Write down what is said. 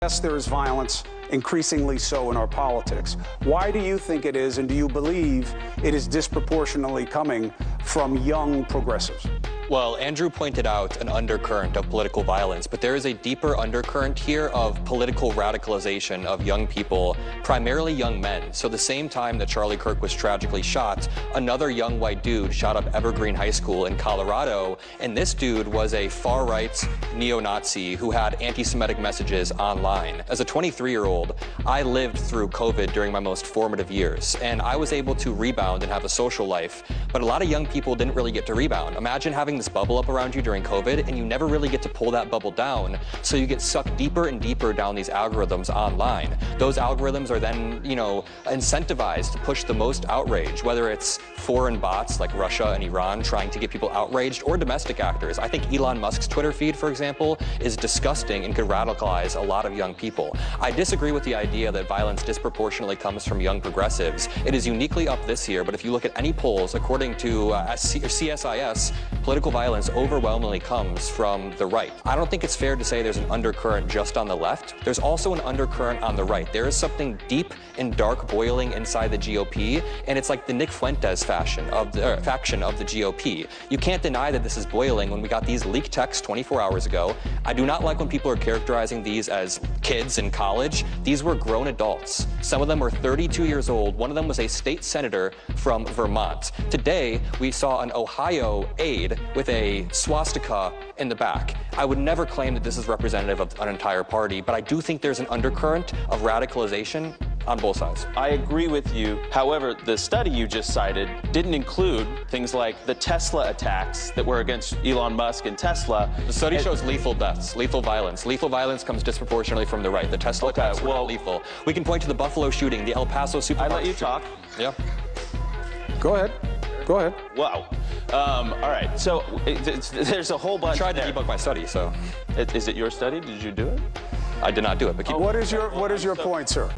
Yes, there is violence, increasingly so in our politics. Why do you think it is, and do you believe it is disproportionately coming from young progressives? Well, Andrew pointed out an undercurrent of political violence, but there is a deeper undercurrent here of political radicalization of young people, primarily young men. So the same time that Charlie Kirk was tragically shot, another young white dude shot up Evergreen High School in Colorado, and this dude was a far-right neo-Nazi who had anti-Semitic messages online. As a 23-year-old, I lived through COVID during my most formative years, and I was able to rebound and have a social life, but a lot of young people didn't really get to rebound. Imagine having this bubble up around you during COVID, and you never really get to pull that bubble down, so you get sucked deeper and deeper down these algorithms online. Those algorithms are then, incentivized to push the most outrage, whether it's foreign bots like Russia and Iran trying to get people outraged, or domestic actors. I think Elon Musk's Twitter feed, for example, is disgusting and could radicalize a lot of young people. I disagree with the idea that violence disproportionately comes from young progressives. It is uniquely up this year, but if you look at any polls, according to CSIS, political violence overwhelmingly comes from the right. I don't think it's fair to say there's an undercurrent just on the left. There's also an undercurrent on the right. There is something deep and dark boiling inside the GOP, and it's like the Nick Fuentes faction of the GOP. You can't deny that this is boiling when we got these leaked texts 24 hours ago. I do not like when people are characterizing these as kids in college. These were grown adults. Some of them were 32 years old. One of them was a state senator from Vermont. Today, we saw an Ohio aide with a swastika in the back. I would never claim that this is representative of an entire party, but I do think there's an undercurrent of radicalization on both sides. I agree with you. However, the study you just cited didn't include things like the Tesla attacks that were against Elon Musk and Tesla. The study shows lethal deaths, lethal violence. Lethal violence comes disproportionately from the right. The Tesla attacks were not lethal. We can point to the Buffalo shooting, the El Paso supermarket. I let you talk. Yeah. Go ahead. Go ahead. Wow. All right. So there's a whole bunch. I tried to debunk my study, so. Is it your study? Did you do it? I did not do it, but keep What is your point, sir?